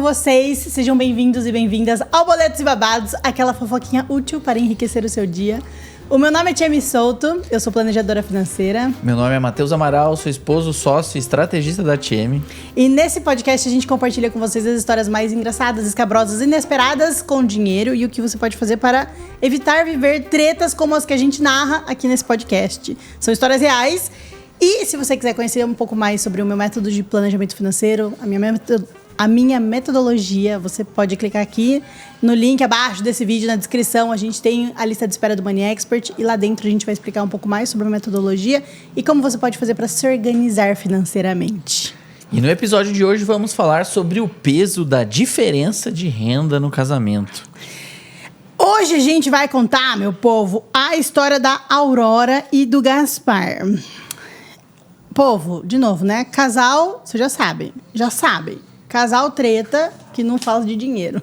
vocês? Sejam bem-vindos e bem-vindas ao Boletos e Babados, aquela fofoquinha útil para enriquecer o seu dia. O meu nome é Tiemi Souto, eu sou planejadora financeira. Meu nome é Matheus Amaral, sou esposo, sócio e estrategista da Tiemi. E nesse podcast a gente compartilha com vocês as histórias mais engraçadas, escabrosas, inesperadas com dinheiro e o que você pode fazer para evitar viver tretas como as que a gente narra aqui nesse podcast. São histórias reais. E se você quiser conhecer um pouco mais sobre o meu método de planejamento financeiro, a minha metodologia, você pode clicar aqui no link abaixo desse vídeo, na descrição. A gente tem a lista de espera do Money Expert e lá dentro a gente vai explicar um pouco mais sobre a metodologia e como você pode fazer para se organizar financeiramente. E no episódio de hoje vamos falar sobre o peso da diferença de renda no casamento. Hoje a gente vai contar, meu povo, a história da Aurora e do Gaspar. Povo, de novo, né? Casal, você já sabe. Casal treta que não fala de dinheiro.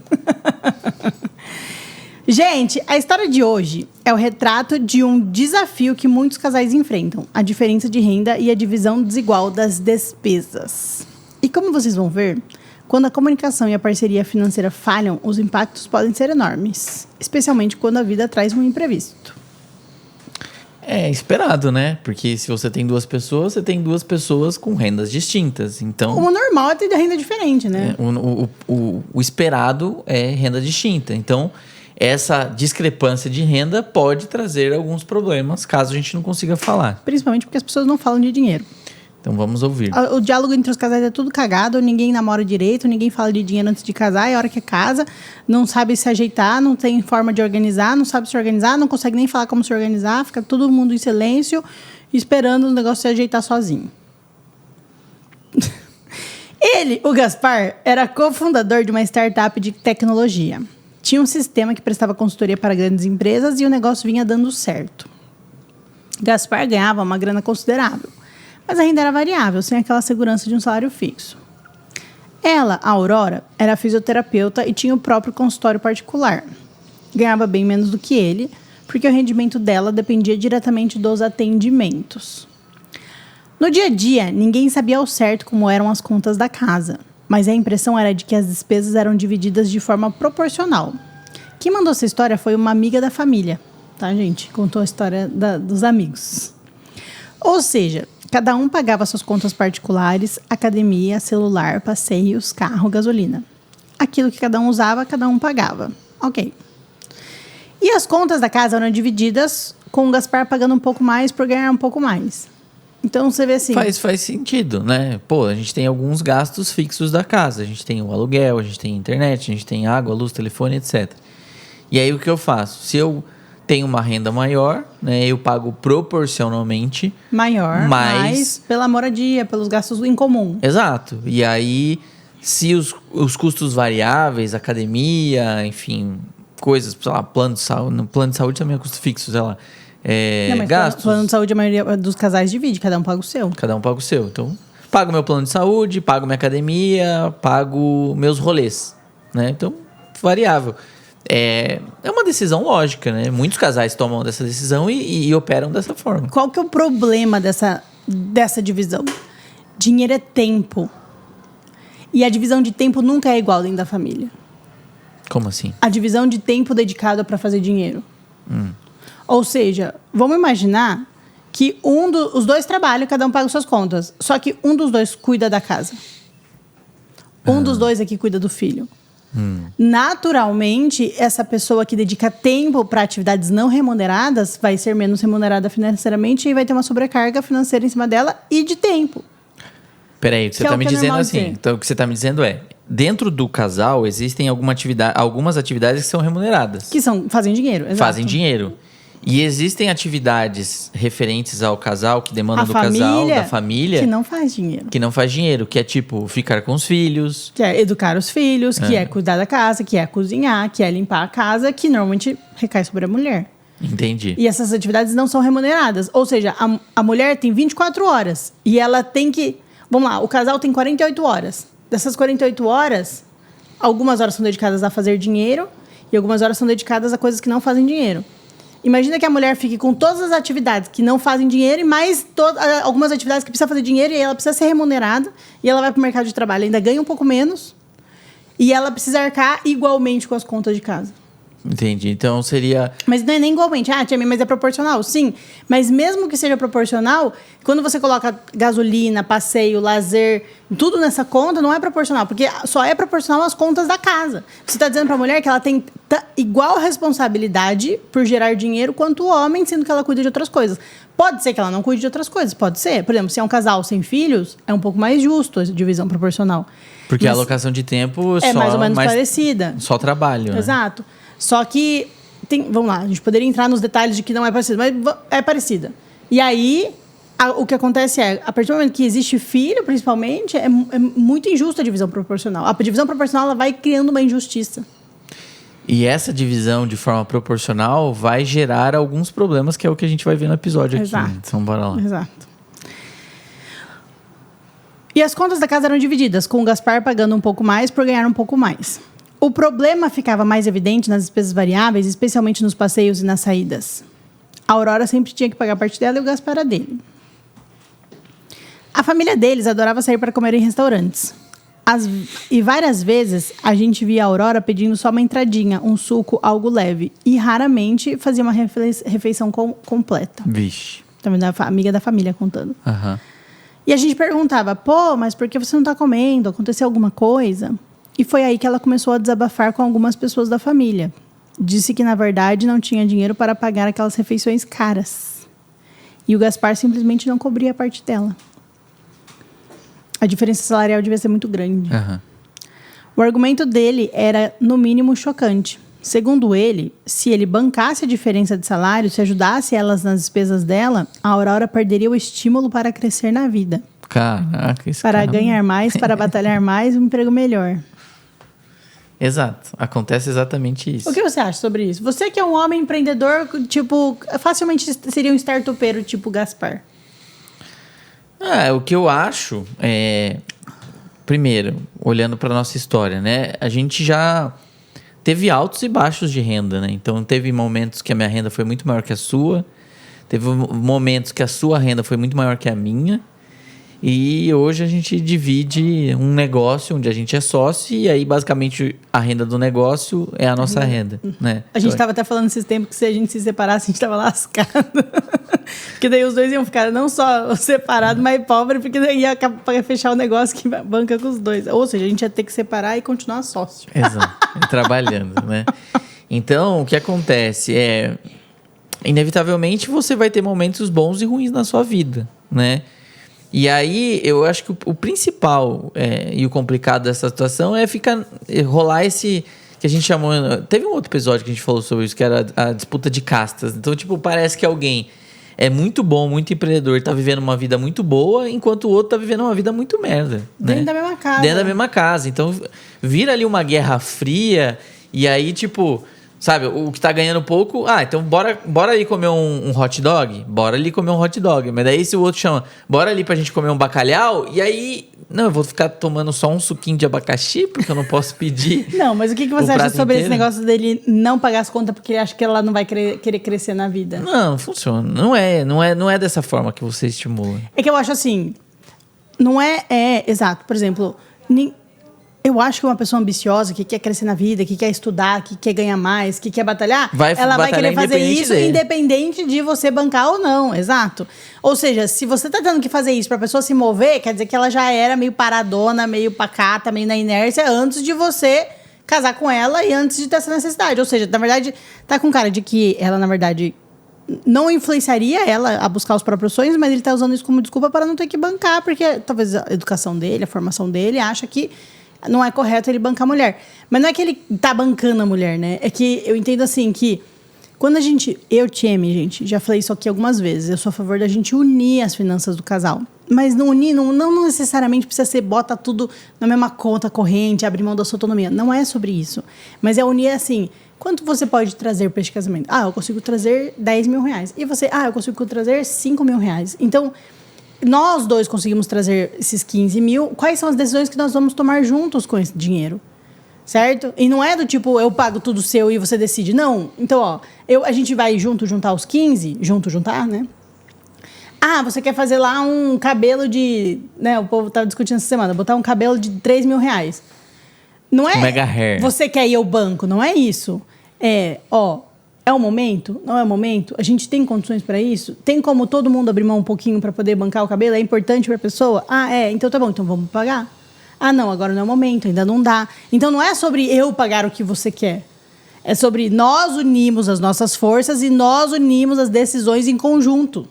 Gente, a história de hoje é o retrato de um desafio que muitos casais enfrentam. A diferença de renda e a divisão desigual das despesas. E como vocês vão ver, quando a comunicação e a parceria financeira falham, os impactos podem ser enormes. Especialmente quando a vida traz um imprevisto. É esperado, né? Porque se você tem duas pessoas, você tem duas pessoas com rendas distintas. Então, o normal é ter renda diferente, né? O esperado é renda distinta. Então, essa discrepância de renda pode trazer alguns problemas, caso a gente não consiga falar. Principalmente porque as pessoas não falam de dinheiro. Então, vamos ouvir. O diálogo entre os casais é tudo cagado, ninguém namora direito, ninguém fala de dinheiro antes de casar, e a hora que casa, não sabe se ajeitar, não tem forma de organizar, não sabe se organizar, não consegue nem falar como se organizar, fica todo mundo em silêncio, esperando o negócio se ajeitar sozinho. Ele, o Gaspar, era cofundador de uma startup de tecnologia. Tinha um sistema que prestava consultoria para grandes empresas e o negócio vinha dando certo. Gaspar ganhava uma grana considerável, mas ainda era variável, sem aquela segurança de um salário fixo. Ela, a Aurora, era fisioterapeuta e tinha o próprio consultório particular. Ganhava bem menos do que ele, porque o rendimento dela dependia diretamente dos atendimentos. No dia a dia, ninguém sabia ao certo como eram as contas da casa, mas a impressão era de que as despesas eram divididas de forma proporcional. Quem mandou essa história foi uma amiga da família, tá, gente? Contou a história dos amigos. Ou seja, cada um pagava suas contas particulares, academia, celular, passeios, carro, gasolina. Aquilo que cada um usava, cada um pagava. Ok. E as contas da casa eram divididas, com o Gaspar pagando um pouco mais por ganhar um pouco mais. Então você vê assim... Faz sentido, né? Pô, a gente tem alguns gastos fixos da casa. A gente tem o aluguel, a gente tem internet, a gente tem água, luz, telefone, etc. E aí o que eu faço? Se eu tenho uma renda maior, né? Eu pago proporcionalmente maior, mais pela moradia, pelos gastos em comum. Exato. E aí, se os custos variáveis, academia, enfim, coisas, sei lá, plano de saúde. No plano de saúde também é custo fixo, sei lá. Não, mas gastos. Plano de saúde, a maioria dos casais divide, cada um paga o seu. Cada um paga o seu. Então, pago meu plano de saúde, pago minha academia, pago meus rolês, né? Então, variável. É uma decisão lógica, né? Muitos casais tomam dessa decisão e operam dessa forma. Qual que é o problema dessa divisão? Dinheiro é tempo. E a divisão de tempo nunca é igual dentro da família. Como assim? A divisão de tempo dedicado para fazer dinheiro. Ou seja, vamos imaginar que os dois trabalham, cada um paga suas contas. Só que um dos dois cuida da casa. Um dos dois aqui cuida do filho. Naturalmente, essa pessoa que dedica tempo para atividades não remuneradas vai ser menos remunerada financeiramente e vai ter uma sobrecarga financeira em cima dela e de tempo. Peraí, o que você está me dizendo assim? Então, o que você está me dizendo é, dentro do casal existem algumas atividades que são remuneradas. Que fazem dinheiro, exato. Fazem dinheiro. E existem atividades referentes ao casal que demandam do casal, da família... Que não faz dinheiro. Que não faz dinheiro, que é tipo ficar com os filhos. Que é educar os filhos, que é cuidar da casa, que é cozinhar, que é limpar a casa, que normalmente recai sobre a mulher. Entendi. E essas atividades não são remuneradas. Ou seja, a mulher tem 24 horas e ela tem que... Vamos lá, o casal tem 48 horas. Dessas 48 horas, algumas horas são dedicadas a fazer dinheiro e algumas horas são dedicadas a coisas que não fazem dinheiro. Imagina que a mulher fique com todas as atividades que não fazem dinheiro e mais algumas atividades que precisa fazer dinheiro e ela precisa ser remunerada e ela vai para o mercado de trabalho, ainda ganha um pouco menos E ela precisa arcar igualmente com as contas de casa. Entendi. Então seria... Mas não é nem igualmente. Ah, Tia, mas é proporcional. Sim, mas mesmo que seja proporcional, quando você coloca gasolina, passeio, lazer, tudo nessa conta, não é proporcional. Porque só é proporcional às contas da casa. Você está dizendo para a mulher que ela tem igual responsabilidade por gerar dinheiro quanto o homem, sendo que ela cuida de outras coisas. Pode ser que ela não cuide de outras coisas, pode ser. Por exemplo, se é um casal sem filhos, é um pouco mais justo a divisão proporcional. Porque a alocação de tempo é mais ou menos parecida. Só trabalho, né? Exato. Só que, vamos lá, a gente poderia entrar nos detalhes de que não é parecida, mas é parecida. E aí, o que acontece a partir do momento que existe filho, principalmente, é muito injusta a divisão proporcional. A divisão proporcional ela vai criando uma injustiça. E essa divisão de forma proporcional vai gerar alguns problemas, que é o que a gente vai ver no episódio aqui. Exato. Então, bora lá. Exato. E as contas da casa eram divididas, com o Gaspar pagando um pouco mais por ganhar um pouco mais. O problema ficava mais evidente nas despesas variáveis, especialmente nos passeios e nas saídas. A Aurora sempre tinha que pagar a parte dela e o Gaspar era dele. A família deles adorava sair para comer em restaurantes. E várias vezes a gente via a Aurora pedindo só uma entradinha, um suco, algo leve. E raramente fazia uma refeição completa. Vixe. Tá vendo? A amiga da família contando. Aham. E a gente perguntava, pô, mas por que você não tá comendo? Aconteceu alguma coisa? E foi aí que ela começou a desabafar com algumas pessoas da família. Disse que, na verdade, não tinha dinheiro para pagar aquelas refeições caras. E o Gaspar simplesmente não cobria a parte dela. A diferença salarial devia ser muito grande. Aham. O argumento dele era, no mínimo, chocante. Segundo ele, se ele bancasse a diferença de salário, se ajudasse elas nas despesas dela, a Aurora perderia o estímulo para crescer na vida. Caraca, isso Para ganhar mais, para batalhar mais, um emprego melhor. Exato. Acontece exatamente isso. O que você acha sobre isso? Você que é um homem empreendedor, tipo, facilmente seria um startupeiro tipo Gaspar. O que eu acho é... Primeiro, olhando para nossa história, né? A gente já teve altos e baixos de renda, né? Então, teve momentos que a minha renda foi muito maior que a sua. Teve momentos que a sua renda foi muito maior que a minha. E hoje a gente divide um negócio onde a gente é sócio e aí basicamente a renda do negócio é a nossa renda, né? A gente estava até falando esses tempos que se a gente se separasse, a gente estava lascado. Porque daí os dois iam ficar não só separados, mas pobres, porque daí ia fechar o negócio que banca com os dois. Ou seja, a gente ia ter que separar e continuar sócio. Exato, e trabalhando, né? Então, o que acontece é... Inevitavelmente você vai ter momentos bons e ruins na sua vida, né? E aí, eu acho que o principal e o complicado dessa situação é rolar esse... Que a gente chamou... Teve um outro episódio que a gente falou sobre isso, que era a disputa de castas. Então, tipo, parece que alguém é muito bom, muito empreendedor, tá vivendo uma vida muito boa, enquanto o outro tá vivendo uma vida muito merda. Dentro né? da mesma casa. Dentro da mesma casa. Então, vira ali uma guerra fria e aí, tipo... Sabe, o que tá ganhando pouco... então bora ali comer um hot dog? Bora ali comer um hot dog. Mas daí se o outro chama... Bora ali pra gente comer um bacalhau? E aí... Não, eu vou ficar tomando só um suquinho de abacaxi, porque eu não posso pedir. Não, mas o que você acha sobre esse negócio dele não pagar as contas porque ele acha que ela não vai querer crescer na vida? Não funciona. Não é dessa forma que você estimula. É que eu acho assim... Não exato. Por exemplo... Eu acho que uma pessoa ambiciosa, que quer crescer na vida, que quer estudar, que quer ganhar mais, que quer batalhar, ela vai querer fazer isso independente de você bancar ou não, exato. Ou seja, se você tá tendo que fazer isso pra pessoa se mover, quer dizer que ela já era meio paradona, meio pacata, meio na inércia, antes de você casar com ela e antes de ter essa necessidade. Ou seja, na verdade, tá com cara de que ela, na verdade, não influenciaria ela a buscar os próprios sonhos, mas ele tá usando isso como desculpa para não ter que bancar, porque talvez a educação dele, a formação dele, acha que não é correto ele bancar a mulher. Mas não é que ele tá bancando a mulher, né? É que eu entendo assim que quando a gente... Eu, Tieme, gente, já falei isso aqui algumas vezes. Eu sou a favor da gente unir as finanças do casal. Mas não unir, não necessariamente precisa ser bota tudo na mesma conta corrente, abrir mão da sua autonomia. Não é sobre isso. Mas é unir assim... Quanto você pode trazer para este casamento? Eu consigo trazer 10 mil reais. E você? Eu consigo trazer 5 mil reais. Então... Nós dois conseguimos trazer esses 15 mil. Quais são as decisões que nós vamos tomar juntos com esse dinheiro? Certo? E não é do tipo, eu pago tudo seu e você decide. Não. Então, a gente vai juntar os 15. Juntar, né? Você quer fazer lá um cabelo de... Né, o povo estava discutindo essa semana. Botar um cabelo de 3 mil reais. Não é mega hair. Você quer ir ao banco, não é isso. É o momento? Não é o momento? A gente tem condições para isso? Tem como todo mundo abrir mão um pouquinho para poder bancar o cabelo? É importante para a pessoa? Então tá bom, então vamos pagar. Não, agora não é o momento, ainda não dá. Então não é sobre eu pagar o que você quer. É sobre nós unimos as nossas forças e nós unimos as decisões em conjunto.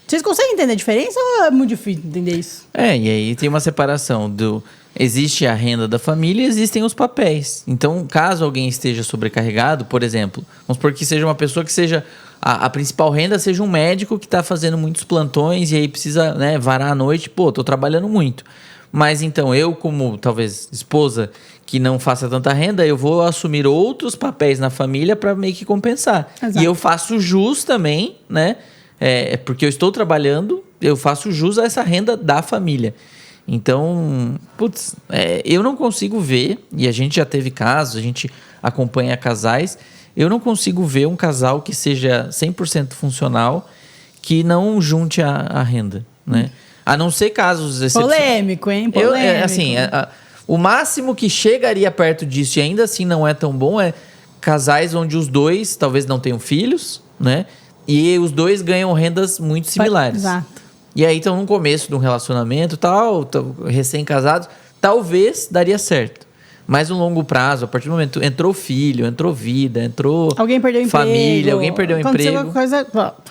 Vocês conseguem entender a diferença ou é muito difícil entender isso? E aí tem uma separação do... Existe a renda da família e existem os papéis. Então, caso alguém esteja sobrecarregado, por exemplo, vamos supor que seja uma pessoa que seja... A principal renda seja um médico que está fazendo muitos plantões e aí precisa, né, varar à noite. Pô, tô trabalhando muito. Mas então, eu como, talvez, esposa que não faça tanta renda, eu vou assumir outros papéis na família para meio que compensar. Exato. E eu faço jus também, né? Porque eu estou trabalhando, eu faço jus a essa renda da família. Então, eu não consigo ver, e a gente já teve casos, a gente acompanha casais, eu não consigo ver um casal que seja 100% funcional que não junte a renda, né? A não ser casos excepcionais. Polêmico, hein? Polêmico. O máximo que chegaria perto disso e ainda assim não é tão bom é casais onde os dois talvez não tenham filhos, né? E os dois ganham rendas muito similares. Exato. E aí estão no começo de um relacionamento tal, recém-casados, talvez daria certo. Mas no longo prazo, a partir do momento entrou filho, entrou vida, entrou alguém perdeu família, emprego, alguém perdeu o aconteceu emprego. Alguma coisa...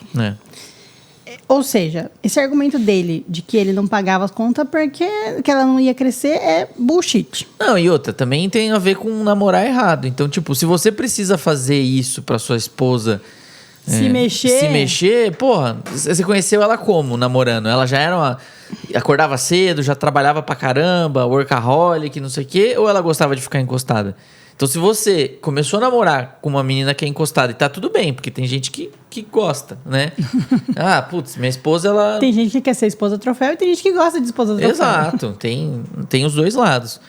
Ou seja, esse argumento dele de que ele não pagava as contas porque que ela não ia crescer é bullshit. Não, e outra, também tem a ver com namorar errado. Então, tipo, se você precisa fazer isso pra sua esposa... Se mexer, porra, você conheceu ela como namorando? Ela já era acordava cedo, já trabalhava pra caramba, workaholic, não sei o quê, ou ela gostava de ficar encostada? Então, se você começou a namorar com uma menina que é encostada, e tá tudo bem, porque tem gente que gosta, né? Minha esposa, ela... Tem gente que quer ser esposa troféu e tem gente que gosta de esposa troféu. Exato, tem os dois lados.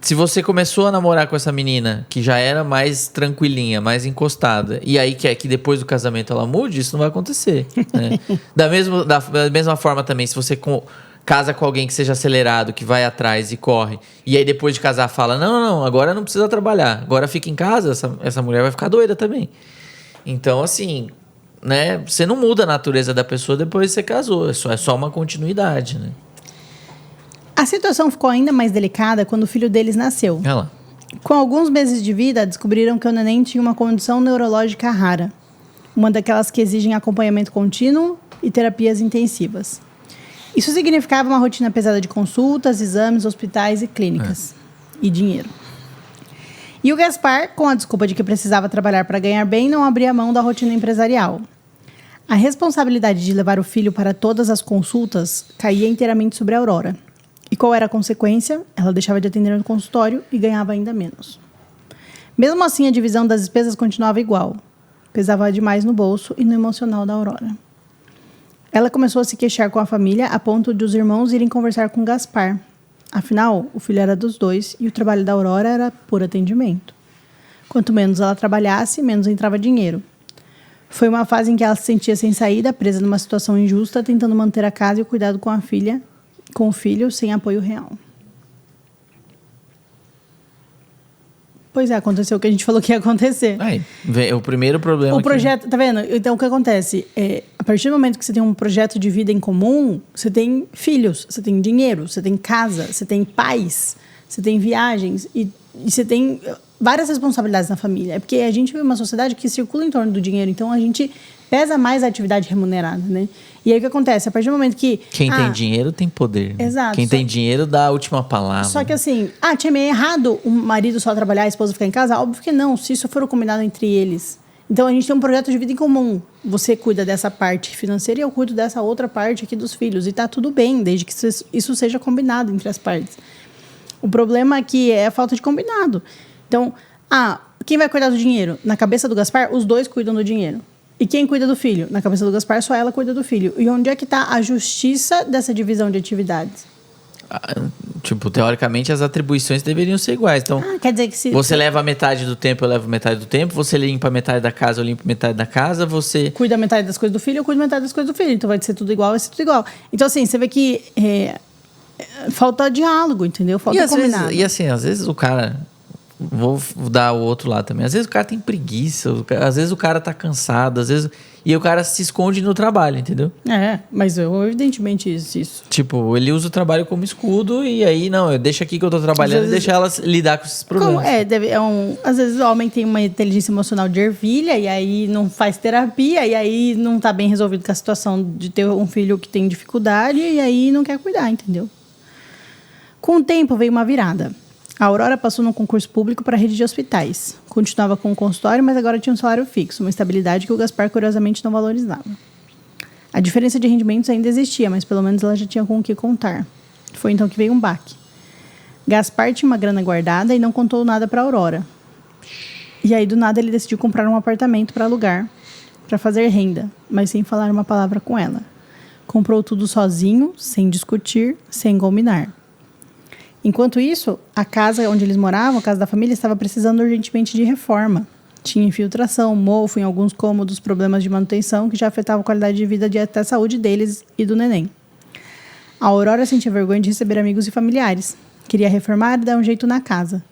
Se você começou a namorar com essa menina, que já era mais tranquilinha, mais encostada, e aí quer que depois do casamento ela mude, isso não vai acontecer, né? Da mesma forma também, se você casa com alguém que seja acelerado, que vai atrás e corre, e aí depois de casar fala, não, agora não precisa trabalhar, agora fica em casa, essa mulher vai ficar doida também. Então, assim, né, você não muda a natureza da pessoa depois que você casou, é só uma continuidade, né? A situação ficou ainda mais delicada quando o filho deles nasceu. Ela. Com alguns meses de vida, descobriram que o neném tinha uma condição neurológica rara, uma daquelas que exigem acompanhamento contínuo e terapias intensivas. Isso significava uma rotina pesada de consultas, exames, hospitais e clínicas. E dinheiro. E o Gaspar, com a desculpa de que precisava trabalhar para ganhar bem, não abria mão da rotina empresarial. A responsabilidade de levar o filho para todas as consultas caía inteiramente sobre a Aurora. E qual era a consequência? Ela deixava de atender no consultório e ganhava ainda menos. Mesmo assim, a divisão das despesas continuava igual. Pesava demais no bolso e no emocional da Aurora. Ela começou a se queixar com a família a ponto de os irmãos irem conversar com Gaspar. Afinal, o filho era dos dois e o trabalho da Aurora era por atendimento. Quanto menos ela trabalhasse, menos entrava dinheiro. Foi uma fase em que ela se sentia sem saída, presa numa situação injusta, tentando manter a casa e o cuidado com o filho, sem apoio real. Pois é, aconteceu o que a gente falou que ia acontecer. O primeiro problema... O projeto, tá vendo? Então, o que acontece? A partir do momento que você tem um projeto de vida em comum, você tem filhos, você tem dinheiro, você tem casa, você tem pais, você tem viagens e você tem várias responsabilidades na família. É porque a gente vive uma sociedade que circula em torno do dinheiro, então a gente pesa mais a atividade remunerada, né? E aí o que acontece? A partir do momento que... Quem tem dinheiro tem poder. Né? Exato. Quem tem dinheiro dá a última palavra. Só que assim, tinha meio errado o marido só trabalhar, a esposa ficar em casa? Óbvio que não, se isso for combinado entre eles. Então a gente tem um projeto de vida em comum. Você cuida dessa parte financeira e eu cuido dessa outra parte aqui dos filhos. E tá tudo bem, desde que isso seja combinado entre as partes. O problema aqui é a falta de combinado. Então, quem vai cuidar do dinheiro? Na cabeça do Gaspar, os dois cuidam do dinheiro. E quem cuida do filho? Na cabeça do Gaspar, só ela cuida do filho. E onde é que está a justiça dessa divisão de atividades? Teoricamente, as atribuições deveriam ser iguais. Então, quer dizer que se você leva metade do tempo, eu levo metade do tempo. Você limpa metade da casa, eu limpo metade da casa. Você... cuida metade das coisas do filho, eu cuido metade das coisas do filho. Então, vai ser tudo igual, vai ser tudo igual. Então, assim, você vê que falta diálogo, entendeu? Falta combinado. E assim, às vezes o cara... vou dar o outro lado também. Às vezes o cara tem preguiça, às vezes o cara tá cansado, às vezes... E o cara se esconde no trabalho, entendeu? Mas evidentemente isso. Tipo, ele usa o trabalho como escudo e aí, não, eu deixo aqui que eu tô trabalhando e deixa ela lidar com esses problemas. Às vezes o homem tem uma inteligência emocional de ervilha e aí não faz terapia e aí não tá bem resolvido com a situação de ter um filho que tem dificuldade e aí não quer cuidar, entendeu? Com o tempo veio uma virada. A Aurora passou num concurso público para a rede de hospitais. Continuava com o consultório, mas agora tinha um salário fixo, uma estabilidade que o Gaspar curiosamente não valorizava. A diferença de rendimentos ainda existia, mas pelo menos ela já tinha com o que contar. Foi então que veio um baque. Gaspar tinha uma grana guardada e não contou nada para a Aurora. E aí, do nada, ele decidiu comprar um apartamento para alugar, para fazer renda, mas sem falar uma palavra com ela. Comprou tudo sozinho, sem discutir, sem combinar. Enquanto isso, a casa onde eles moravam, a casa da família, estava precisando urgentemente de reforma. Tinha infiltração, mofo em alguns cômodos, problemas de manutenção que já afetavam a qualidade de vida e até a saúde deles e do neném. A Aurora sentia vergonha de receber amigos e familiares. Queria reformar e dar um jeito na casa.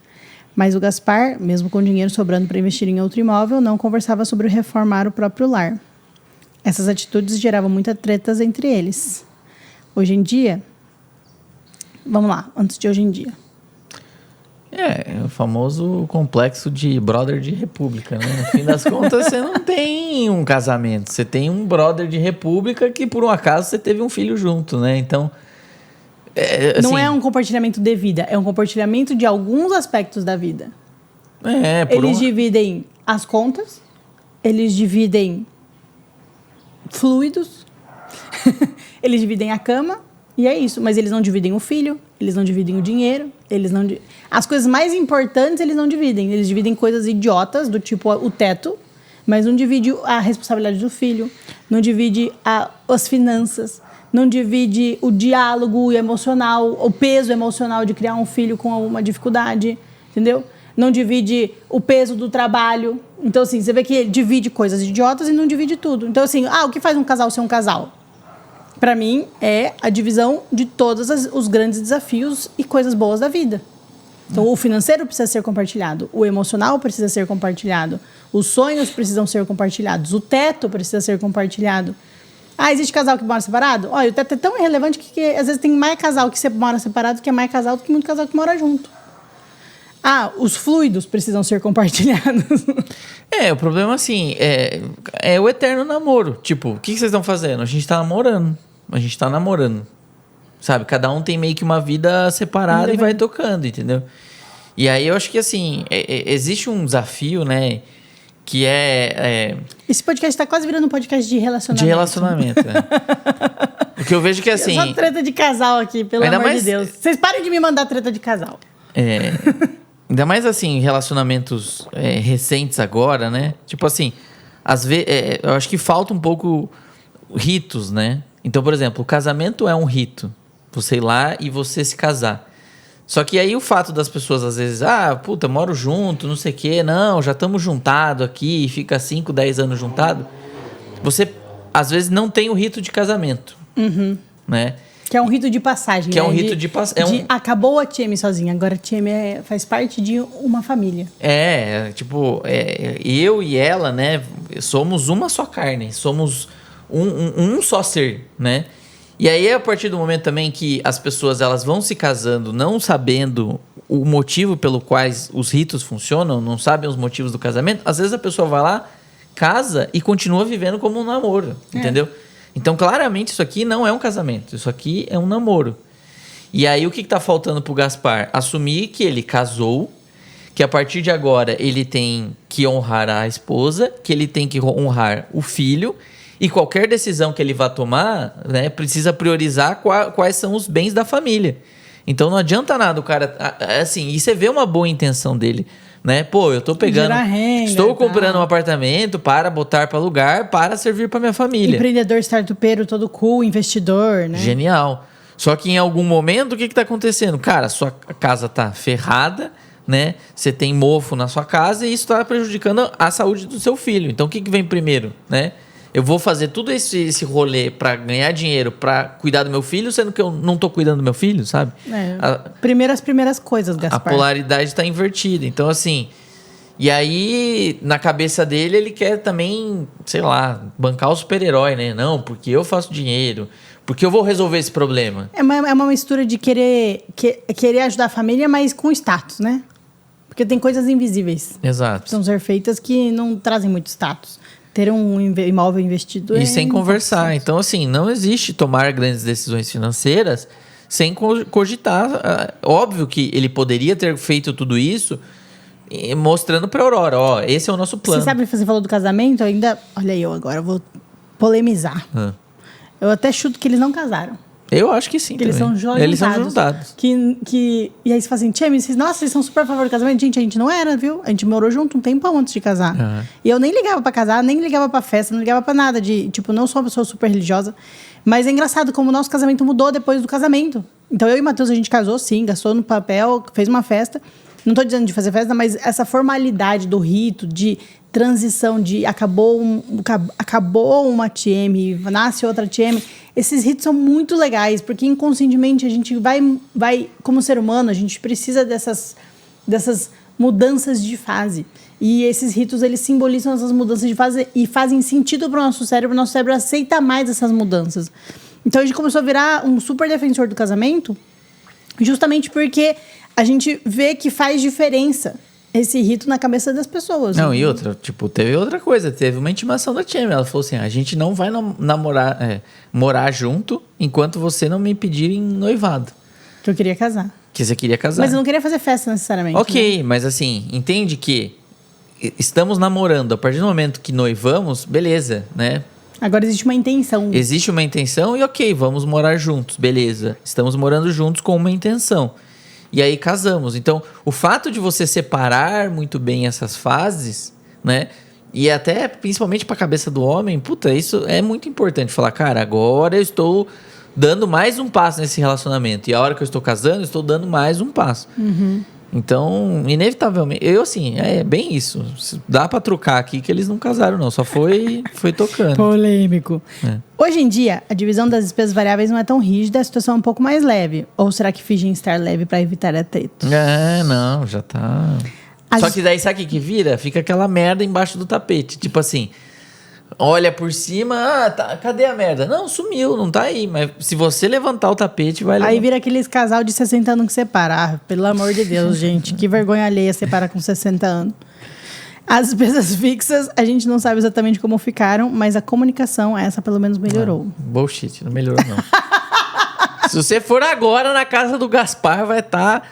Mas o Gaspar, mesmo com dinheiro sobrando para investir em outro imóvel, não conversava sobre reformar o próprio lar. Essas atitudes geravam muitas tretas entre eles. Hoje em dia... Vamos lá, antes de hoje em dia. É o famoso complexo de brother de república, né? No fim das contas, você não tem um casamento. Você tem um brother de república que, por um acaso, você teve um filho junto, né? Então... assim, não é um compartilhamento de vida, é um compartilhamento de alguns aspectos da vida. Eles dividem as contas, eles dividem fluidos, eles dividem a cama, e é isso. Mas eles não dividem o filho, eles não dividem o dinheiro, as coisas mais importantes eles não dividem. Eles dividem coisas idiotas, do tipo o teto, mas não divide a responsabilidade do filho, não divide as finanças, não divide o diálogo emocional, o peso emocional de criar um filho com alguma dificuldade, entendeu? Não divide o peso do trabalho. Então, assim, você vê que ele divide coisas idiotas e não divide tudo. Então, assim, o que faz um casal ser um casal? Para mim, é a divisão de todos os grandes desafios e coisas boas da vida. Então, o financeiro precisa ser compartilhado, o emocional precisa ser compartilhado, os sonhos precisam ser compartilhados, o teto precisa ser compartilhado. Existe casal que mora separado? Olha, o teto é tão irrelevante que às vezes tem mais casal que mora separado que é mais casal do que muito casal que mora junto. Os fluidos precisam ser compartilhados. O problema, assim, é o eterno namoro. Tipo, o que vocês estão fazendo? A gente tá namorando. Sabe? Cada um tem meio que uma vida separada e vai tocando, entendeu? E aí eu acho que, assim, existe um desafio, né? Que Esse podcast tá quase virando um podcast de relacionamento. De relacionamento, O que eu vejo que, assim... É só treta de casal aqui, pelo amor de Deus. Vocês parem de me mandar treta de casal. Ainda mais, assim, relacionamentos recentes agora, né? Tipo assim, às vezes... eu acho que falta um pouco ritos, né? Então, por exemplo, o casamento é um rito. Você ir lá e você se casar. Só que aí o fato das pessoas, às vezes... moro junto, não sei o quê. Não, já estamos juntados aqui. Fica 5, 10 anos juntado. Você, às vezes, não tem o rito de casamento. Uhum. Né? Que é um rito de passagem. Que é um rito de passagem. Acabou a TM sozinha, agora a TM faz parte de uma família. Eu e ela, né, somos uma só carne, somos um só ser, né? E aí, a partir do momento também que as pessoas elas vão se casando, não sabendo o motivo pelo quais os ritos funcionam, não sabem os motivos do casamento, às vezes a pessoa vai lá, casa e continua vivendo como um namoro, entendeu? Então, claramente, isso aqui não é um casamento. Isso aqui é um namoro. E aí, o que está faltando pro Gaspar? Assumir que ele casou, que a partir de agora ele tem que honrar a esposa, que ele tem que honrar o filho, e qualquer decisão que ele vá tomar, né, precisa priorizar quais são os bens da família. Então, não adianta nada o cara... Assim, e você vê uma boa intenção dele, né? Eu tô pegando... Estou comprando um apartamento para botar para alugar, para servir para minha família. Empreendedor, startupeiro, todo cool, investidor, né? Genial. Só que em algum momento, o que tá acontecendo? Cara, sua casa tá ferrada, né? Você tem mofo na sua casa e isso tá prejudicando a saúde do seu filho. Então, o que vem primeiro, né? Eu vou fazer tudo esse rolê pra ganhar dinheiro, pra cuidar do meu filho, sendo que eu não tô cuidando do meu filho, sabe? Primeiras coisas, Gaspar. A polaridade tá invertida. Então, assim... E aí, na cabeça dele, ele quer também, sei lá, bancar o super-herói, né? Não, porque eu faço dinheiro, porque eu vou resolver esse problema. É uma mistura de querer ajudar a família, mas com status, né? Porque tem coisas invisíveis. Exato. São ser feitas que não trazem muito status. Ter um imóvel investido e sem conversar. Então, assim, não existe tomar grandes decisões financeiras sem cogitar. Óbvio que ele poderia ter feito tudo isso mostrando pra Aurora, ó, esse é o nosso plano. Você sabe, você falou do casamento, ainda... Olha eu agora, vou polemizar. Eu até chuto que eles não casaram. Eu acho que sim. Que eles são juntados. Eles são juntados. E aí você fala assim, tia, nossa, eles são super a favor do casamento. Gente, a gente não era, viu? A gente morou junto um tempão antes de casar. E eu nem ligava pra casar, nem ligava pra festa, não ligava pra nada. Tipo, não sou uma pessoa super religiosa. Mas é engraçado como o nosso casamento mudou depois do casamento. Então eu e o Matheus, a gente casou, sim, gastou no papel, fez uma festa. Não tô dizendo de fazer festa, mas essa formalidade do rito, de transição, de acabou uma TM, nasce outra TM. Esses ritos são muito legais, porque inconscientemente a gente vai como ser humano, a gente precisa dessas mudanças de fase. E esses ritos, eles simbolizam essas mudanças de fase e fazem sentido para o nosso cérebro aceita mais essas mudanças. Então a gente começou a virar um super defensor do casamento, justamente porque a gente vê que faz diferença esse rito na cabeça das pessoas. Não, e outra, tipo, teve outra coisa, teve uma intimação da Tia. Ela falou assim, a gente não vai morar junto enquanto você não me pedir em noivado. Que eu queria casar. Que você queria casar. Mas eu não queria fazer festa necessariamente. Ok, né? Mas assim, entende que estamos namorando, a partir do momento que noivamos, beleza, né? Agora existe uma intenção. Existe uma intenção e ok, vamos morar juntos, beleza. Estamos morando juntos com uma intenção. E aí casamos. Então, o fato de você separar muito bem essas fases, né? E até, principalmente para a cabeça do homem, puta, isso é muito importante. Falar, cara, agora eu estou dando mais um passo nesse relacionamento. E a hora que eu estou casando, eu estou dando mais um passo. Então, inevitavelmente... é bem isso. Dá pra trocar aqui que eles não casaram, não. Só foi tocando. Polêmico. Hoje em dia, a divisão das despesas variáveis não é tão rígida, a situação é um pouco mais leve. Ou será que fingem estar leve pra evitar atrito? Não, já tá... Só que daí, sabe o que vira? Fica aquela merda embaixo do tapete. Tipo assim... Olha por cima, cadê a merda? Não, sumiu, não tá aí. Mas se você levantar o tapete, vai levantar. Aí vira aqueles casal de 60 anos que separa. Pelo amor de Deus, gente. Que vergonha alheia separar com 60 anos. As despesas fixas, a gente não sabe exatamente como ficaram, mas a comunicação, essa pelo menos melhorou. Bullshit, não melhorou não. Se você for agora na casa do Gaspar, vai estar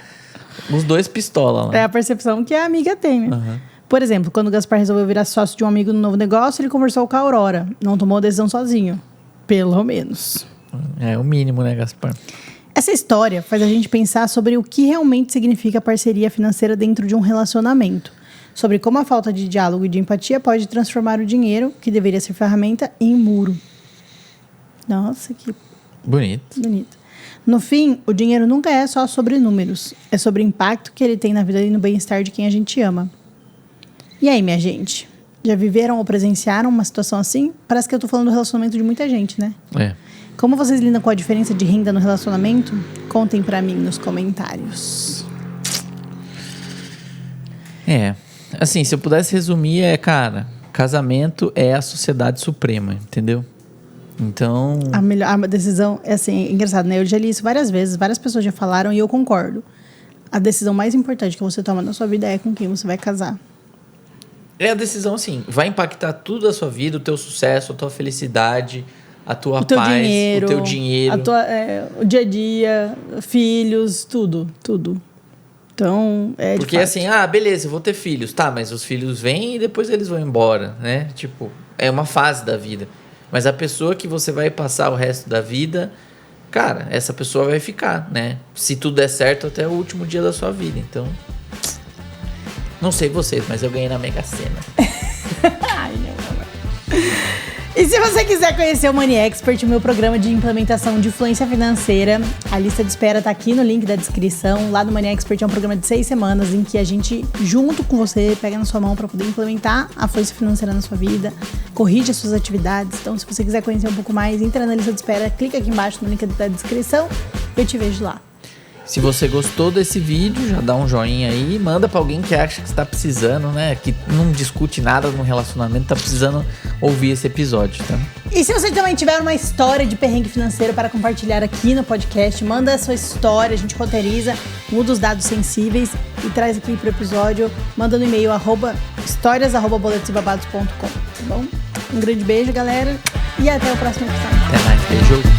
os dois pistola lá. É a percepção que a amiga tem, né? Por exemplo, quando o Gaspar resolveu virar sócio de um amigo no novo negócio, ele conversou com a Aurora. Não tomou a decisão sozinho. Pelo menos. É o mínimo, né, Gaspar? Essa história faz a gente pensar sobre o que realmente significa parceria financeira dentro de um relacionamento. Sobre como a falta de diálogo e de empatia pode transformar o dinheiro, que deveria ser ferramenta, em muro. Nossa, que bonito. No fim, o dinheiro nunca é só sobre números. É sobre o impacto que ele tem na vida e no bem-estar de quem a gente ama. E aí, minha gente? Já viveram ou presenciaram uma situação assim? Parece que eu tô falando do relacionamento de muita gente, né? Como vocês lidam com a diferença de renda no relacionamento? Contem pra mim nos comentários. Assim, se eu pudesse resumir, cara, casamento é a sociedade suprema, entendeu? Então... A decisão, é assim, engraçado, né? Eu já li isso várias vezes, várias pessoas já falaram e eu concordo. A decisão mais importante que você toma na sua vida é com quem você vai casar. É a decisão, assim, vai impactar tudo a sua vida, o teu sucesso, a tua felicidade, a tua paz, o teu dinheiro. O dia a dia, filhos, tudo. Então, porque assim, beleza, eu vou ter filhos. Tá, mas os filhos vêm e depois eles vão embora, né? Tipo, é uma fase da vida. Mas a pessoa que você vai passar o resto da vida, cara, essa pessoa vai ficar, né? Se tudo der certo até o último dia da sua vida. Então... Não sei vocês, mas eu ganhei na Mega Sena. Ai, não. E se você quiser conhecer o Money Expert, o meu programa de implementação de influência financeira, a lista de espera tá aqui no link da descrição. Lá no Money Expert é um programa de 6 semanas em que a gente, junto com você, pega na sua mão para poder implementar a influência financeira na sua vida, corrige as suas atividades. Então, se você quiser conhecer um pouco mais, entra na lista de espera, clica aqui embaixo no link da descrição e eu te vejo lá. Se você gostou desse vídeo, já dá um joinha aí, manda pra alguém que acha que está precisando, né? Que não discute nada no relacionamento, tá precisando ouvir esse episódio, tá? E se você também tiver uma história de perrengue financeiro para compartilhar aqui no podcast, manda a sua história, a gente roteiriza, muda os dados sensíveis e traz aqui pro episódio, manda no e-mail histórias@boletosbabados.com, tá bom? Um grande beijo, galera, e até o próximo episódio. Até mais, beijo.